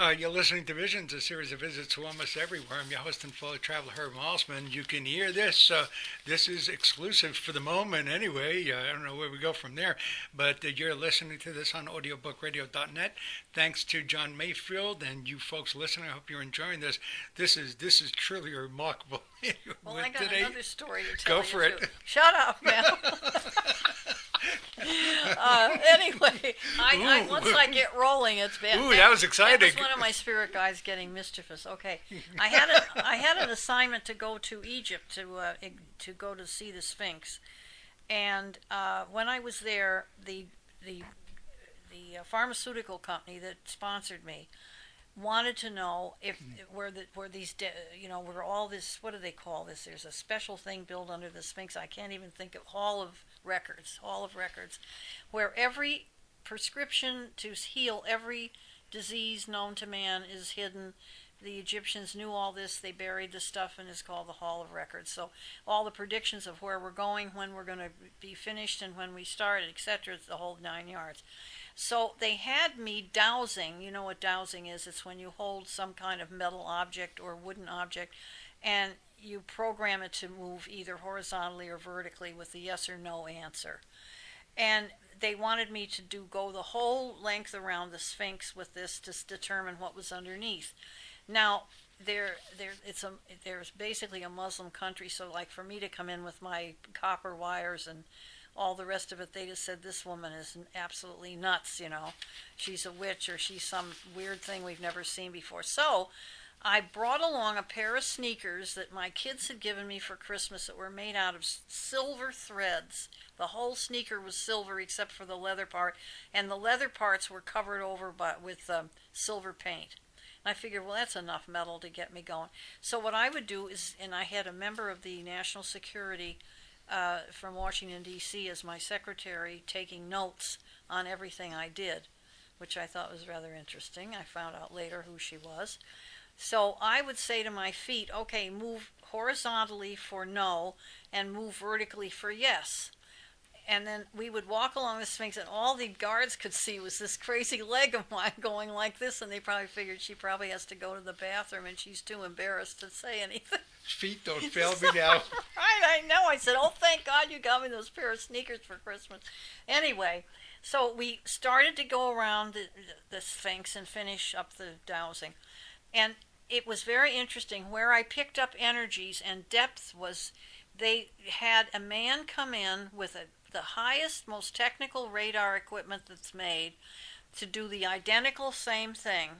You're listening to Visions, a series of visits to almost everywhere. I'm your host and fellow traveler, Herb Malsman. You can hear this. This is exclusive for the moment anyway. I don't know where we go from there. But you're listening to this on audiobookradio.net. Thanks to John Mayfield and you folks listening. I hope you're enjoying this. This is truly remarkable. Well, I got another story to tell Go you. for it. Too. Shut up, man. Anyway, once I get rolling, it's been. Ooh, that was exciting. That was one of my spirit guides getting mischievous. Okay, I had an assignment to go to Egypt to go to see the Sphinx, and when I was there, the pharmaceutical company that sponsored me wanted to know if where all this, what do they call this? There's a special thing built under the Sphinx. I can't even think of Hall of Records, where every prescription to heal every disease known to man is hidden. The Egyptians knew all this. They buried the stuff, and it's called the Hall of Records. So all the predictions of where we're going, when we're going to be finished, and when we start, etc., it's the whole 9 yards. So they had me dowsing. You know what dowsing is? It's when you hold some kind of metal object or wooden object, and you program it to move either horizontally or vertically with a yes or no answer. And they wanted me to go the whole length around the Sphinx with this to determine what was underneath. Now, there's basically a Muslim country, so like for me to come in with my copper wires and all the rest of it, they just said, this woman is absolutely nuts, She's a witch, or she's some weird thing we've never seen before. So I brought along a pair of sneakers that my kids had given me for Christmas that were made out of silver threads. The whole sneaker was silver except for the leather part, and the leather parts were covered over with silver paint. And I figured, well, that's enough metal to get me going. So what I would do is, and I had a member of the National Security from Washington, D.C. as my secretary, taking notes on everything I did, which I thought was rather interesting. I found out later who she was. So I would say to my feet, okay, move horizontally for no, and move vertically for yes. And then we would walk along the Sphinx, and all the guards could see was this crazy leg of mine going like this, and they probably figured she probably has to go to the bathroom, and she's too embarrassed to say anything. Feet don't fail me now. Right, I know. I said, oh, thank God you got me those pair of sneakers for Christmas. Anyway, so we started to go around the Sphinx and finish up the dowsing. And it was very interesting. Where I picked up energies and depth was, they had a man come in with the highest, most technical radar equipment that's made to do the identical same thing.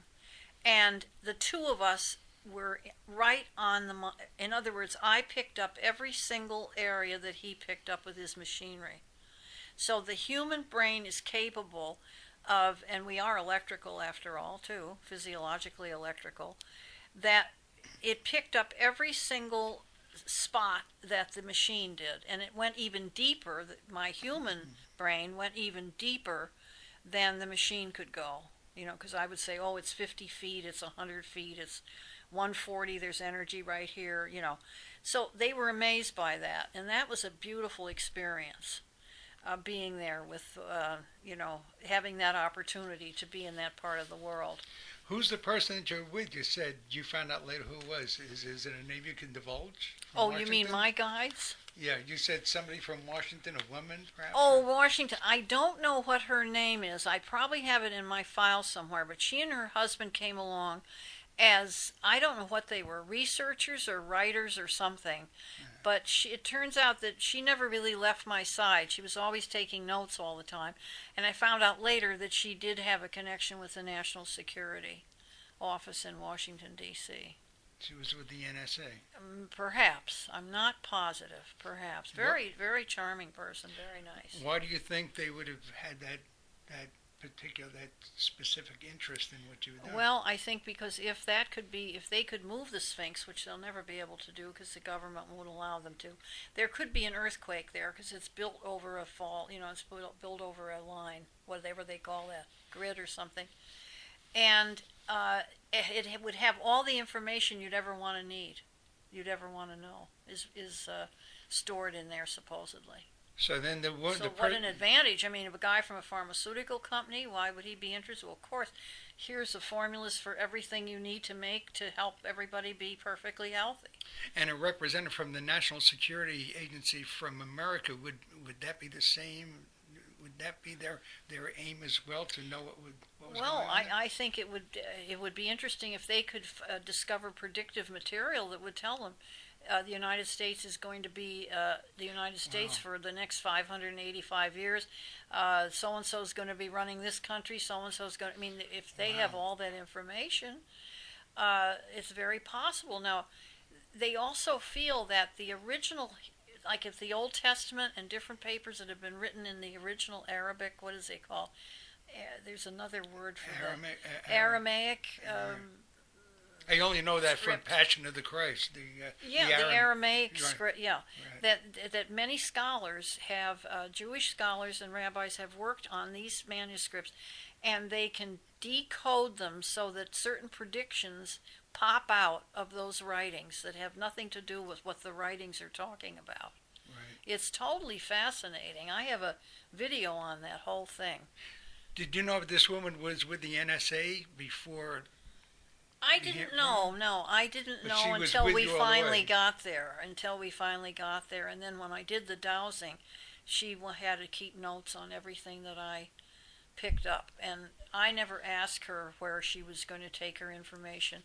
And the two of us were right on in other words, I picked up every single area that he picked up with his machinery. So the human brain is capable of, and we are electrical after all too, physiologically electrical, that it picked up every single spot that the machine did, and it went even deeper. My human brain went even deeper than the machine could go, because I would say, oh, it's 50 feet, it's 100 feet, it's 140, there's energy right here, So they were amazed by that, and that was a beautiful experience, being there with, having that opportunity to be in that part of the world. Who's the person that you're with? You said you found out later who it was. Is it a name you can divulge? Oh, Washington? You mean my guides? Yeah, you said somebody from Washington, a woman, perhaps? Oh, Washington. I don't know what her name is. I probably have it in my file somewhere, but she and her husband came along as, I don't know what they were, researchers or writers or something. Yeah. But it turns out that she never really left my side. She was always taking notes all the time. And I found out later that she did have a connection with the National Security Office in Washington, D.C. She was with the NSA. Perhaps. I'm not positive. Perhaps. Very, very charming person. Very nice. Why do you think they would have had that specific interest in what you done? Well, I think because if they could move the Sphinx, which they'll never be able to do because the government won't allow them to, there could be an earthquake there because it's built over a fall, it's built over a line, whatever they call that, grid or something. And it would have all the information you'd ever want to know is stored in there supposedly. So then So what an advantage. I mean, if a guy from a pharmaceutical company, why would he be interested? Well, of course, here's the formulas for everything you need to make to help everybody be perfectly healthy. And a representative from the National Security Agency from America, would that be the same? Would that be their aim as well, to know what was Well, going on? I think it would be interesting if they could discover predictive material that would tell them the United States is going to be the United States for the next 585 years. So and so is going to be running this country. So and so is going. I mean, if they have all that information, it's very possible. Now, they also feel that the original, like if the Old Testament and different papers that have been written in the original Arabic, what is it called? There's another word for Aramaic. I only know that script. from Passion of the Christ. The Aramaic right. script. Yeah, Right. that many scholars have, Jewish scholars and rabbis have worked on these manuscripts, and they can decode them so that certain predictions pop out of those writings that have nothing to do with what the writings are talking about. Right. It's totally fascinating. I have a video on that whole thing. Did you know if this woman was with the NSA before? I didn't know. No, I didn't But she know was until with we you all the finally way. got there. And then when I did the dowsing, she had to keep notes on everything that I picked up. And I never asked her where she was going to take her information.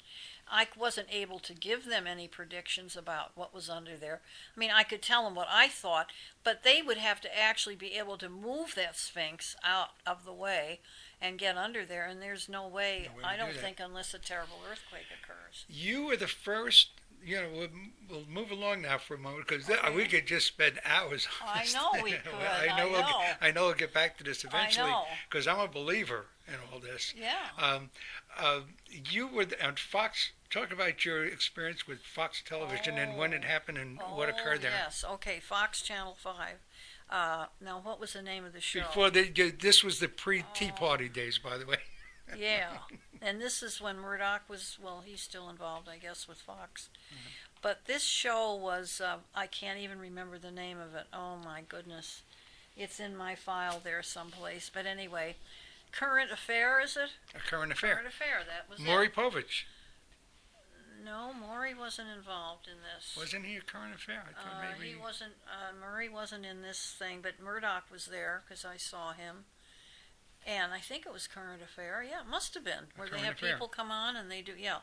I wasn't able to give them any predictions about what was under there. I mean, I could tell them what I thought, but they would have to actually be able to move that Sphinx out of the way and get under there, and there's no way, No way to I do don't that. think, unless a terrible earthquake occurs. You were the first. We'll move along now for a moment, because Okay. we could just spend hours on I this. know we could. I know. I know we'll get back to this eventually, know. because I'm a believer in all this. Yeah. You were on Fox. Talk about your experience with Fox Television and when it happened and what occurred there. Yes, okay, Fox Channel 5. Now, what was the name of the show? Before this was the pre-Tea Party days, by the way. Yeah, and this is when Murdoch was, well, he's still involved, I guess, with Fox. Mm-hmm. But this show was, I can't even remember the name of it. Oh, my goodness. It's in my file there someplace. But anyway, Current Affair, is it? A current affair. Current Affair, that was Maury it. Povich. No, Maury wasn't involved in this. Wasn't he a current affair? I thought maybe He wasn't, Murray wasn't in this thing, but Murdoch was there because I saw him. And I think it was Current Affair. Yeah, it must have been. Where they Current have Affair. people come on and they do, yeah. Right.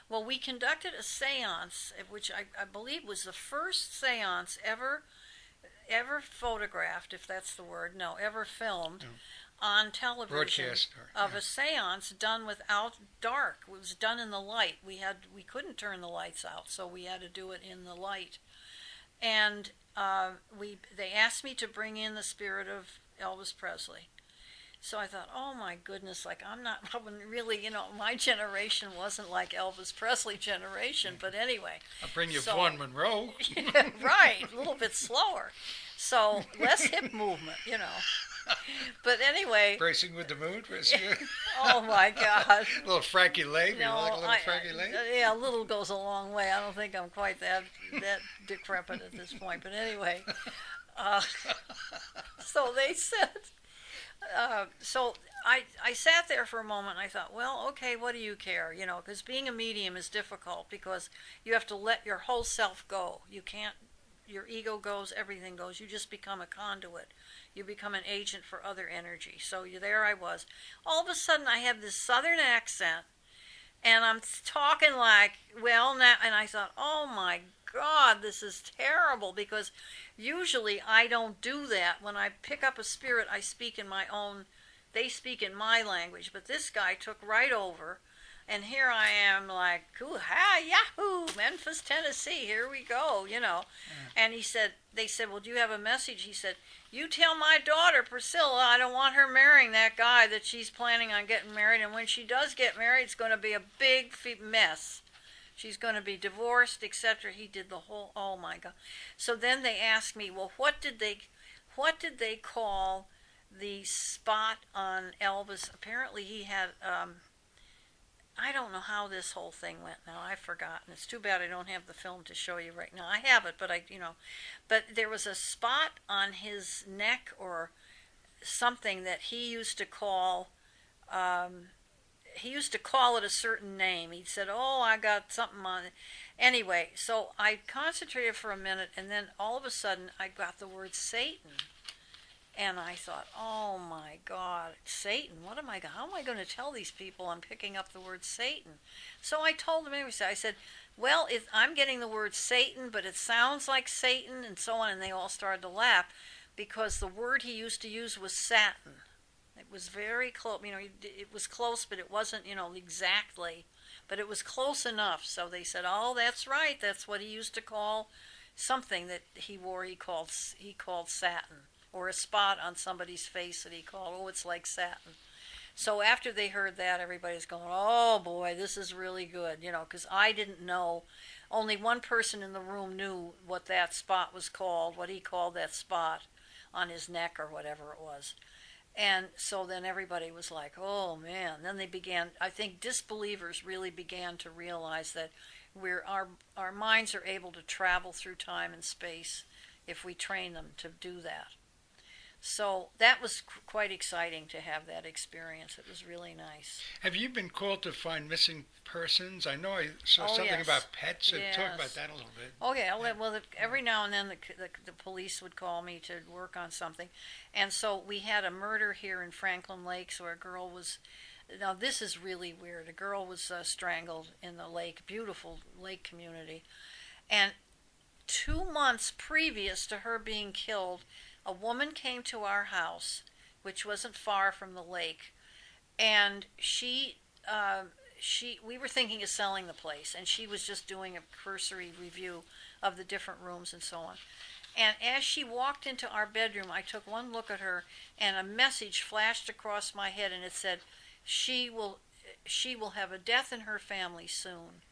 Well, we conducted a seance, which I believe was the first seance ever photographed, if that's the word, no, ever filmed on television broadcast. of a seance done without dark. It was done in the light. We couldn't turn the lights out, so we had to do it in the light. And they asked me to bring in the spirit of Elvis Presley. So I thought, oh my goodness, like I wouldn't really, my generation wasn't like Elvis Presley generation, but anyway. I'll bring you So- Vaughn Monroe. Right, a little bit slower. So less hip movement, But anyway, Racing with the Moon. oh my God. A little Frankie Lane. You like a little I- Frankie Lane? yeah, a little goes a long way. I don't think I'm quite that decrepit at this point. But anyway, so they said, so I sat there for a moment and I thought, well, okay, what do you care? Because being a medium is difficult because you have to let your whole self go. You can't, your ego goes, everything goes. You just become a conduit. You become an agent for other energy. So there I was. All of a sudden I have this southern accent and I'm talking like, well, now, and I thought, oh my God, this is terrible because usually I don't do that. When I pick up a spirit, I speak in my own, they speak in my language, but this guy took right over, and here I am like, hoo-ha, yahoo, Memphis, Tennessee, here we go, And they said, well, do you have a message? He said, you tell my daughter, Priscilla, I don't want her marrying that guy that she's planning on getting married, and when she does get married, it's going to be a big mess. She's going to be divorced, etc. He did the whole, oh my God. So then they asked me, well, what did they call the spot on Elvis? Apparently he had I don't know how this whole thing went now. I've forgotten. It's too bad I don't have the film to show you right now. I have it, but but there was a spot on his neck or something that he used to call it a certain name. He said, "Oh, I got something on it." Anyway, so I concentrated for a minute, and then all of a sudden I got the word Satan. And I thought, oh my God, Satan, how am I going to tell these people I'm picking up the word Satan? So I told them anyway, I said, well, I'm getting the word Satan, but it sounds like Satan and so on. And they all started to laugh because the word he used to use was satin. It was very close, it was close, but it wasn't, exactly, but it was close enough. So they said, oh, that's right. That's what he used to call something that he wore. He called satin. Or a spot on somebody's face that he called, oh, it's like satin. So after they heard that, everybody's going, oh boy, this is really good, because I didn't know. Only one person in the room knew what that spot was called, what he called that spot on his neck or whatever it was. And so then everybody was like, oh man. Then they began, I think disbelievers really began to realize that our minds are able to travel through time and space if we train them to do that. So that was quite exciting to have that experience. It was really nice. Have you been called to find missing persons? I know I saw something yes. about pets. Yes. Talk about that a little bit. Oh, yeah. Well, every now and then the police would call me to work on something. And so we had a murder here in Franklin Lakes where a girl was... Now, this is really weird. A girl was strangled in the lake, beautiful lake community. And 2 months previous to her being killed, a woman came to our house, which wasn't far from the lake, and we were thinking of selling the place, and she was just doing a cursory review of the different rooms and so on. And as she walked into our bedroom, I took one look at her, and a message flashed across my head, and it said, she will have a death in her family soon.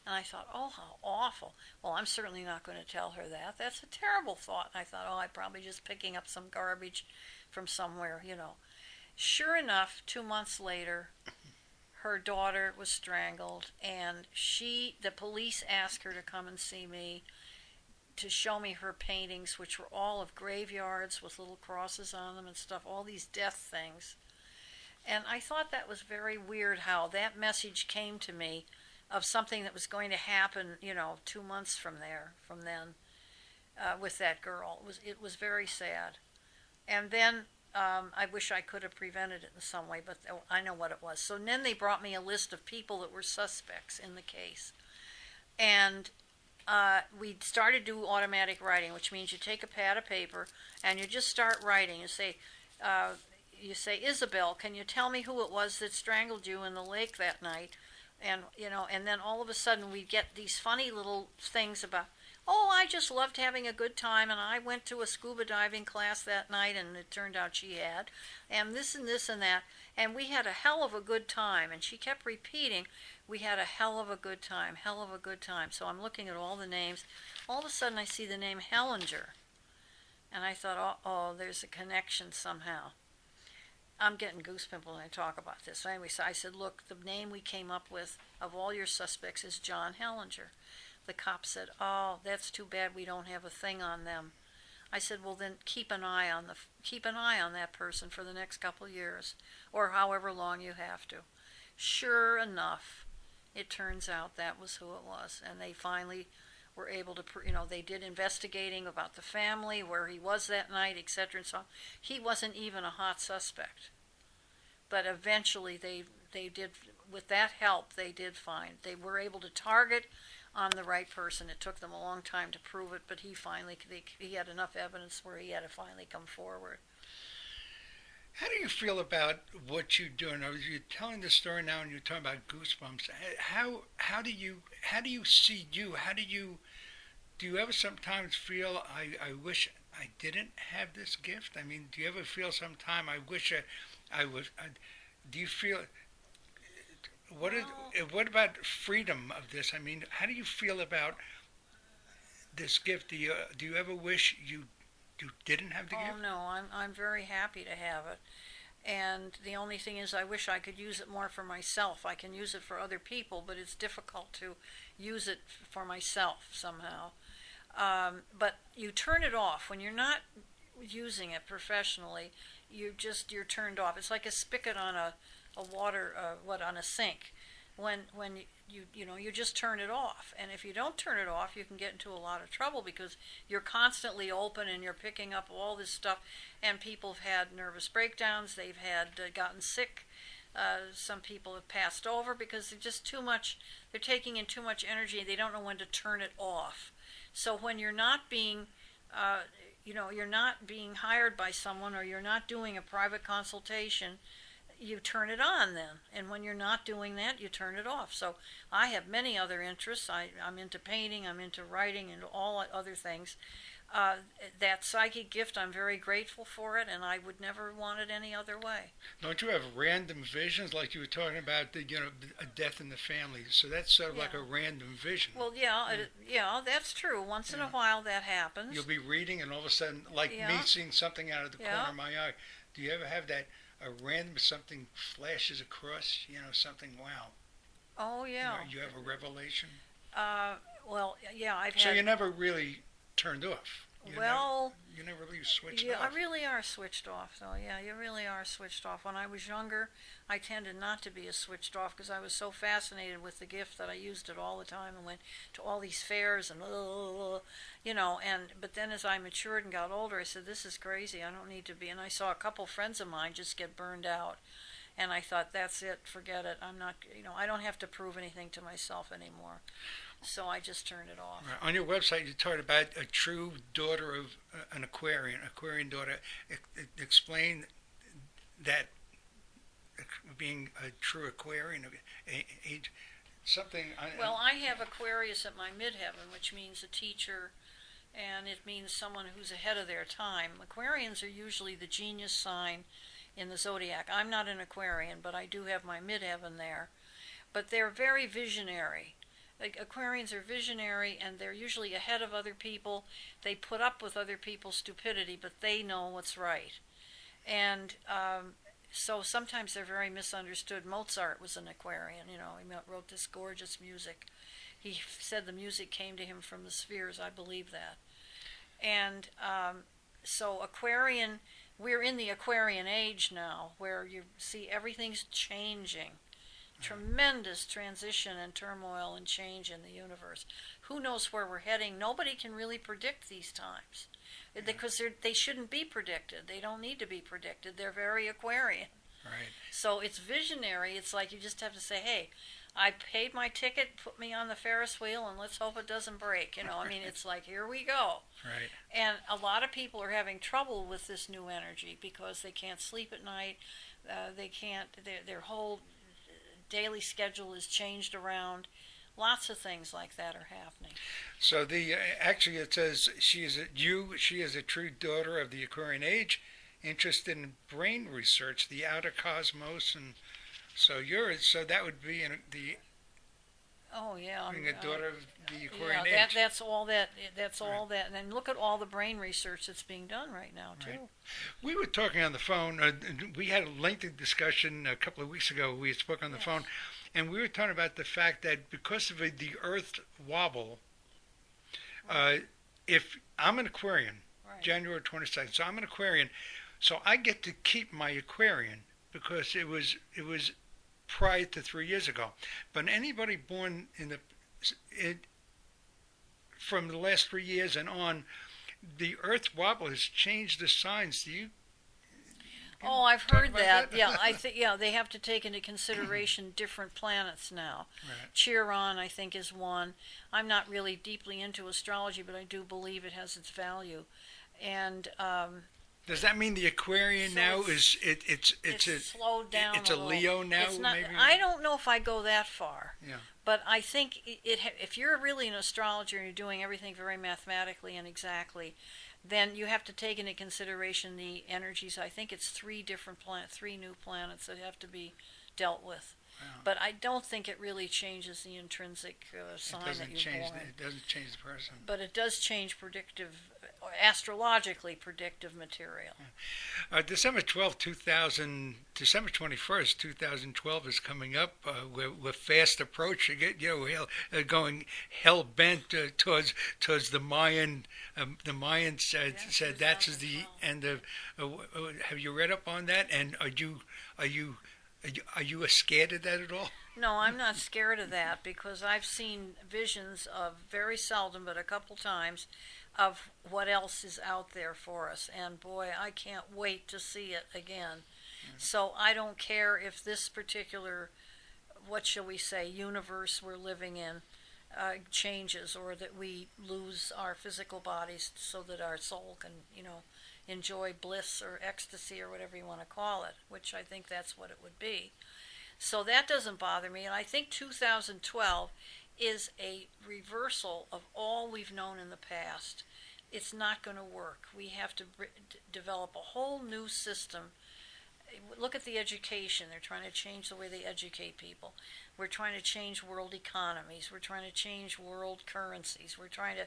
And I thought, oh, how awful. Well, I'm certainly not going to tell her that. That's a terrible thought. And I thought, oh, I'm probably just picking up some garbage from somewhere, Sure enough, 2 months later, her daughter was strangled, and the police asked her to come and see me to show me her paintings, which were all of graveyards with little crosses on them and stuff, all these death things. And I thought that was very weird how that message came to me of something that was going to happen, 2 months from then, with that girl. It was very sad. And then I wish I could have prevented it in some way, but I know what it was. So then they brought me a list of people that were suspects in the case. And we started to do automatic writing, which means you take a pad of paper and you just start writing. You say, Isabel, can you tell me who it was that strangled you in the lake that night? And, and then all of a sudden we get these funny little things about, oh, I just loved having a good time, and I went to a scuba diving class that night, and it turned out she had, and this and this and that, and we had a hell of a good time. And she kept repeating, we had a hell of a good time, hell of a good time. So I'm looking at all the names. All of a sudden I see the name Hellinger, and I thought, oh, there's a connection somehow. I'm getting goosebumps when I talk about this. So anyway, so I said, look, the name we came up with of all your suspects is John Hellinger. The cop said, oh, that's too bad we don't have a thing on them. I said, well, then keep an eye on that person for the next couple of years, or however long you have to. Sure enough, it turns out that was who it was, and they finally were able to, they did investigating about the family, where he was that night, etc. and so on. He wasn't even a hot suspect. But eventually they did, with that help, they were able to target on the right person. It took them a long time to prove it, but he had enough evidence where he had to finally come forward. How do you feel about what you're doing? You're telling the story now, and you're talking about goosebumps. How do you see you? Do you ever sometimes feel I wish I didn't have this gift? I mean, do you ever feel sometime I wish I was? Do you feel? What about freedom of this? I mean, how do you feel about this gift? Do you ever wish you didn't have the gift? Oh no, I'm very happy to have it, And the only thing is, I wish I could use it more for myself. I can use it for other people, but it's difficult to use it for myself somehow. But you turn it off when you're not using it professionally. You're turned off. It's like a spigot on a water on a sink. When you just turn it off. And if you don't turn it off, you can get into a lot of trouble because you're constantly open and you're picking up all this stuff. And people have had nervous breakdowns. They've had gotten sick. Some people have passed over because they're just too much. They're taking in too much energy. They don't know when to turn it off. So when you're not being you're not being hired by someone, or you're not doing a private consultation, you turn it on then. And when you're not doing that, you turn it off. So I have many other interests. I'm into painting, I'm into writing, and all other things. That psychic gift, I'm very grateful for it, and I would never want it any other way. Don't you have random visions, like you were talking about, a death in the family? So that's sort of like a random vision. Well, yeah, that's true. Once in a while that happens. You'll be reading, and all of a sudden, like me seeing something out of the corner of my eye. Do you ever have that? A random something flashes across, something, wow. Oh, yeah. You have a revelation? Well, yeah, I've had... So you never really turned off? You never really switched off? Yeah, I really are switched off, though. Yeah, you really are switched off. When I was younger, I tended not to be as switched off because I was so fascinated with the gift that I used it all the time and went to all these fairs and, but then as I matured and got older, I said, this is crazy. I don't need to be. And I saw a couple friends of mine just get burned out. And I thought, that's it, forget it. I'm not, I don't have to prove anything to myself anymore. So I just turned it off. Right. On your website, you talked about a true daughter of an Aquarian daughter. Explain that being a true Aquarian age. Well, I have Aquarius at my midheaven, which means a teacher, and it means someone who's ahead of their time. Aquarians are usually the genius sign in the zodiac. I'm not an Aquarian, but I do have my midheaven there. But they're very visionary. Like, Aquarians are visionary, and they're usually ahead of other people. They put up with other people's stupidity, but they know what's right. And so sometimes they're very misunderstood. Mozart was an Aquarian. He wrote this gorgeous music. He said the music came to him from the spheres. I believe that. And so Aquarian, we're in the Aquarian age now, where you see everything's changing. Tremendous transition and turmoil and change in the universe. Who knows where we're heading? Nobody can really predict these times because they shouldn't be predicted. They don't need to be predicted. They're very Aquarian. Right. So it's visionary. It's like you just have to say, hey, I paid my ticket, put me on the Ferris wheel, and let's hope it doesn't break. It's like, here we go. Right. And a lot of people are having trouble with this new energy because they can't sleep at night. They can't, their whole daily schedule is changed around. Lots of things like that are happening. So actually it says she is a true daughter of the Aquarian age, interested in brain research, the outer cosmos, and so that would be being a daughter of the Aquarian age. That's all that. And then look at all the brain research that's being done right now too. Right. We were talking on the phone. We had a lengthy discussion a couple of weeks ago. We spoke on the phone, and we were talking about the fact that because of the Earth wobble, if I'm an Aquarian, January 22nd, so I'm an Aquarian, so I get to keep my Aquarian because it was prior to 3 years ago. But anybody born from the last 3 years and on, the Earth wobble has changed the signs. Do you? Oh, I've heard that. Yeah, I think they have to take into consideration different planets now. Right. Chiron, I think, is one. I'm not really deeply into astrology, but I do believe it has its value. And does that mean the Aquarian now it's slowed down? It's a Leo now. It's not, maybe? I don't know if I go that far. Yeah. But I think if you're really an astrologer and you're doing everything very mathematically and exactly, then you have to take into consideration the energies. I think it's three new planets that have to be dealt with. Wow. But I don't think it really changes the intrinsic sign that you're born. It doesn't change the person. But it does change predictive astrologically predictive material. December 21st, 2012 is coming up. We're fast approaching it. Going hell bent towards the Mayan. The Mayans said that's the end of. Have you read up on that? And are you scared of that at all? No, I'm not scared of that because I've seen visions of, very seldom, but a couple times, of what else is out there for us. And boy, I can't wait to see it again. So I don't care if this particular, what shall we say, universe we're living in changes, or that we lose our physical bodies so that our soul can, enjoy bliss or ecstasy or whatever you want to call it, which I think that's what it would be. So that doesn't bother me. And I think 2012 is a reversal of all we've known in the past. It's not going to work. We have to develop a whole new system. Look at the education. They're trying to change the way they educate people. We're trying to change world economies. We're trying to change world currencies. We're trying to,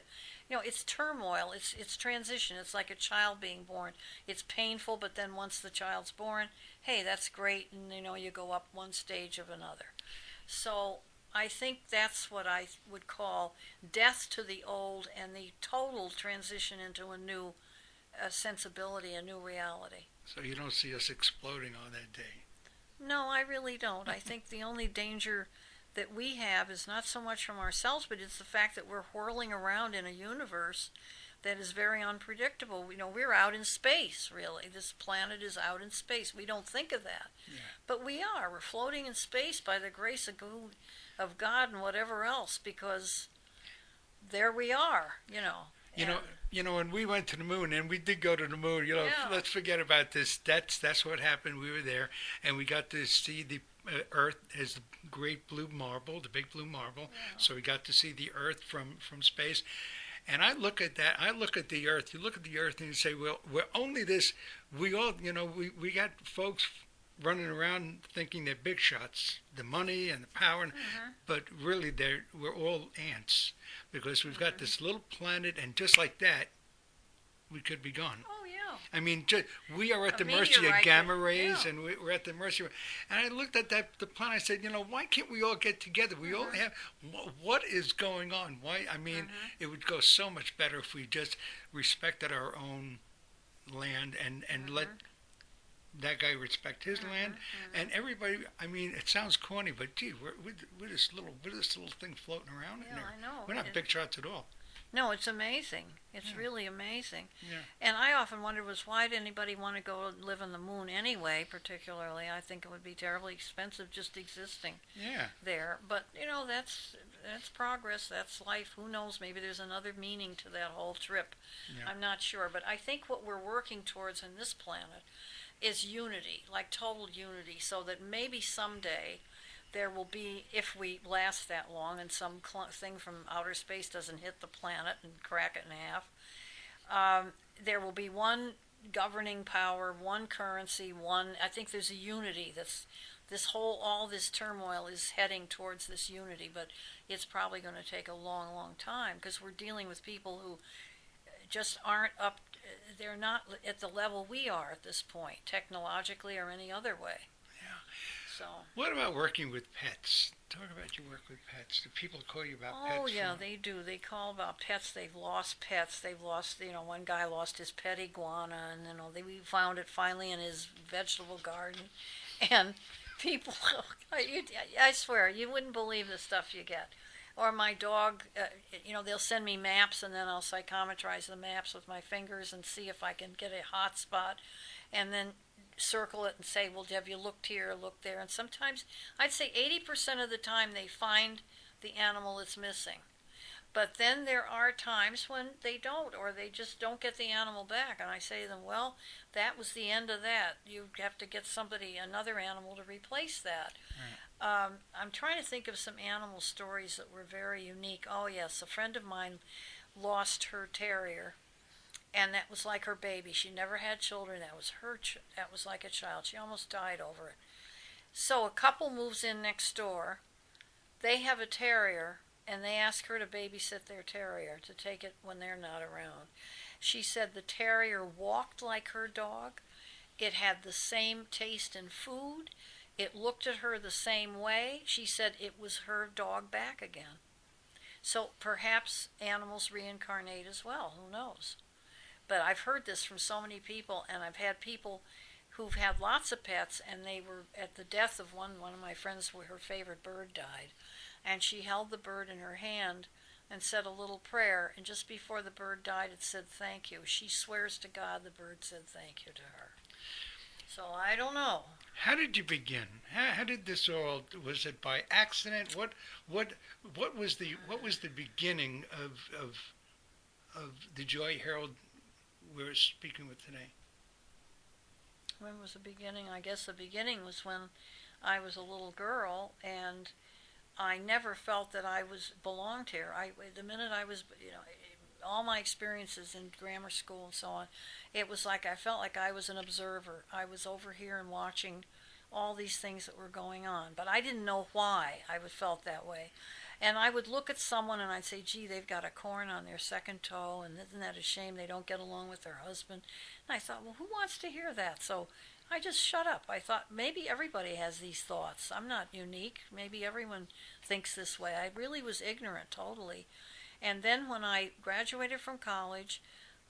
it's turmoil. It's transition. It's like a child being born. It's painful, but then once the child's born, hey, that's great, and you go up one stage of another. So I think that's what I would call death to the old and the total transition into a new sensibility, a new reality. So you don't see us exploding on that day? No, I really don't. I think the only danger that we have is not so much from ourselves, but it's the fact that we're whirling around in a universe that is very unpredictable. We're out in space, really. This planet is out in space. We don't think of that. Yeah. But we are. We're floating in space by the grace of God and whatever else, because there we are, When we went to the moon, and we did go to the moon, let's forget about this. That's what happened. We were there, and we got to see the Earth as the great blue marble, the big blue marble. Yeah. So we got to see the Earth from space. And I look at that. I look at the Earth. You look at the Earth, and you say, well, we're only this. We all, we got folks running around thinking they're big shots, the money and the power, but really we're all ants, because we've got this little planet, and just like that, we could be gone. Oh, yeah. I mean, we are at the mercy of gamma rays, and we're at the mercy of... And I looked at the planet, I said, why can't we all get together? We all have... What is going on? Why? I mean, it would go so much better if we just respected our own land and let that guy respect his land, and everybody. I mean, it sounds corny, but gee, we're this little thing floating around in there. I know. We're not big shots at all. No, it's amazing. It's really amazing. Yeah. And I often wondered why did anybody want to go live on the moon anyway? Particularly, I think it would be terribly expensive just existing there. But that's progress. That's life. Who knows? Maybe there's another meaning to that whole trip. Yeah. I'm not sure. But I think what we're working towards in this planet is unity, like total unity, so that maybe someday there will be, if we last that long and some thing from outer space doesn't hit the planet and crack it in half, there will be one governing power, one currency, I think there's a unity all this turmoil is heading towards this unity, but it's probably going to take a long, long time, because we're dealing with people who just aren't up, they're not at the level we are at this point, technologically or any other way. Yeah. So. What about working with pets? Talk about your work with pets. Do people call you about pets? Oh, yeah, they do. They call about pets. They've lost pets. They've lost, one guy lost his pet iguana, and, we found it finally in his vegetable garden. And people, I swear, you wouldn't believe the stuff you get. Or my dog, they'll send me maps, and then I'll psychometrize the maps with my fingers and see if I can get a hot spot, and then circle it and say, well, have you looked here, looked there? And sometimes, I'd say 80% of the time they find the animal that's missing. But then there are times when they don't, or they just don't get the animal back. And I say to them, well, that was the end of that. You have to get another animal to replace that. Right. I'm trying to think of some animal stories that were very unique. Oh, yes, a friend of mine lost her terrier, and that was like her baby. She never had children. That was that was like a child. She almost died over it. So a couple moves in next door. They have a terrier and they asked her to babysit their terrier, to take it when they're not around. She said the terrier walked like her dog. It had the same taste in food. It looked at her the same way. She said it was her dog back again. So perhaps animals reincarnate as well. Who knows? But I've heard this from so many people, and I've had people who've had lots of pets, and they were at the death of one of my friends where her favorite bird died, and she held the bird in her hand and said a little prayer, and just before the bird died it said thank you. She swears to God the bird said thank you to her. So I don't know. How did you begin? How did this all? Was it by accident? What was the beginning of the Joy Herald we're speaking with today? When was the beginning? I guess the beginning was when I was a little girl, and I never felt that I belonged here. The minute I was, all my experiences in grammar school and so on, it was like I felt like I was an observer. I was over here and watching all these things that were going on, but I didn't know why I felt that way. And I would look at someone and I'd say, gee, they've got a corn on their second toe, and isn't that a shame they don't get along with their husband? And I thought, well, who wants to hear that? So I just shut up. I thought maybe everybody has these thoughts. I'm not unique. Maybe everyone thinks this way. I really was ignorant totally. And then when I graduated from college,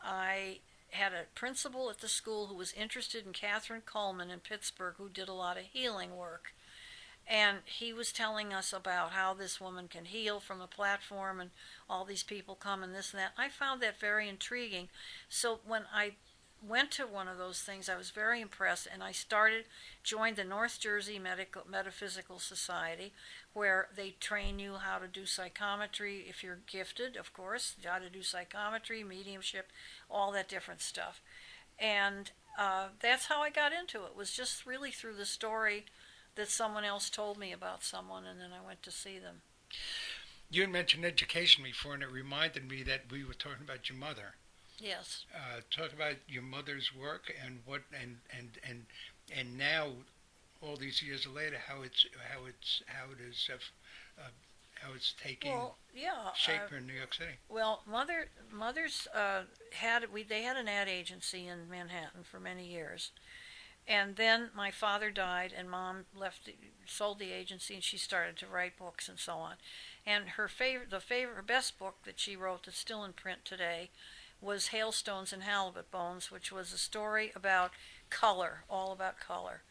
I had a principal at the school who was interested in Catherine Coleman in Pittsburgh, who did a lot of healing work. And he was telling us about how this woman can heal from a platform, and all these people come and this and that. I found that very intriguing. So when I went to one of those things, I was very impressed, and I joined the North Jersey Metaphysical Society, where they train you how to do psychometry, if you're gifted, of course, how to do psychometry, mediumship, all that different stuff. And that's how I got into it. It was just really through the story that someone else told me about someone, and then I went to see them. You had mentioned education before, and it reminded me that we were talking about your mother. Yes. Talk about your mother's work and what and now, all these years later, how it's taking shape here in New York City. Well, mother's they had an ad agency in Manhattan for many years. And then my father died, and Mom sold the agency, and she started to write books and so on. And her best book that she wrote that's still in print today was Hailstones and Halibut Bones, which was a story about color, all about color.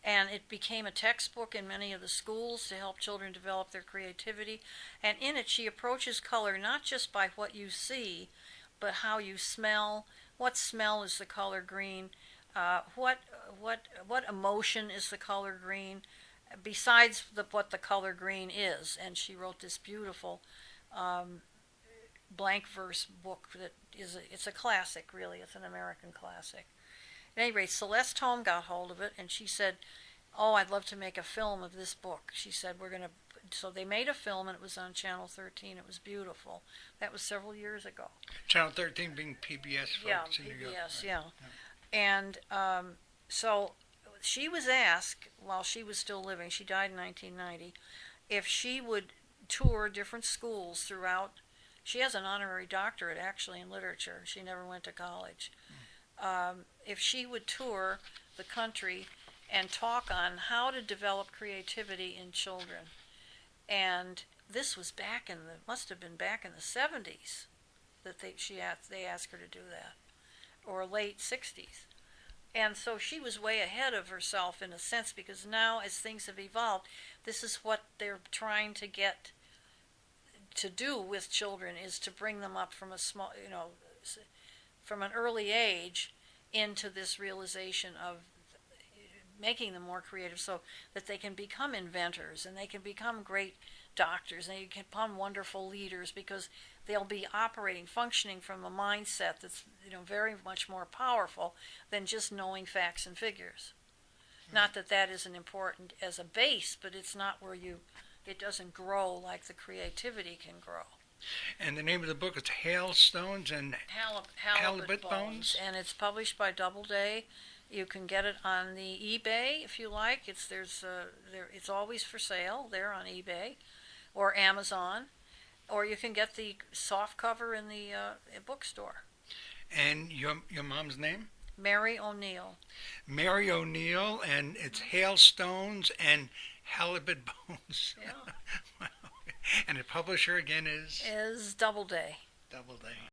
And it became a textbook in many of the schools to help children develop their creativity. And in it, she approaches color not just by what you see, but how you smell. What smell is the color green? What emotion is the color green, besides what the color green is? And she wrote this beautiful blank verse book that it's a classic, really. It's an American classic. At any rate, Celeste Holm got hold of it, and she said, "Oh, I'd love to make a film of this book." She said, So they made a film, and it was on Channel 13. It was beautiful. That was several years ago. Channel 13 being PBS, folks, in New York. PBS, yeah. And so she was asked, while she was still living, she died in 1990, if she would tour different schools throughout. She has an honorary doctorate, actually, in literature. She never went to college. If she would tour the country and talk on how to develop creativity in children. And this was must have been back in the 70s that they asked her to do that, or late 60s. And so she was way ahead of herself in a sense, because now as things have evolved, this is what they're trying to get to do with children, is to bring them up from from an early age into this realization of making them more creative, so that they can become inventors, and they can become great doctors, and they can become wonderful leaders, because they'll be functioning from a mindset that's very much more powerful than just knowing facts and figures. Not that that isn't important as a base, but it's not where it doesn't grow like the creativity can grow. And the name of the book is Hailstones and Halibut Bones, and it's published by Doubleday. You can get it on the eBay if you like. It's always for sale there on eBay or Amazon. or you can get the soft cover in the bookstore. And your mom's name? Mary O'Neill. Mary O'Neill, and it's Hailstones and Halibut bones. Yeah. Wow. And the publisher again is Doubleday. Doubleday.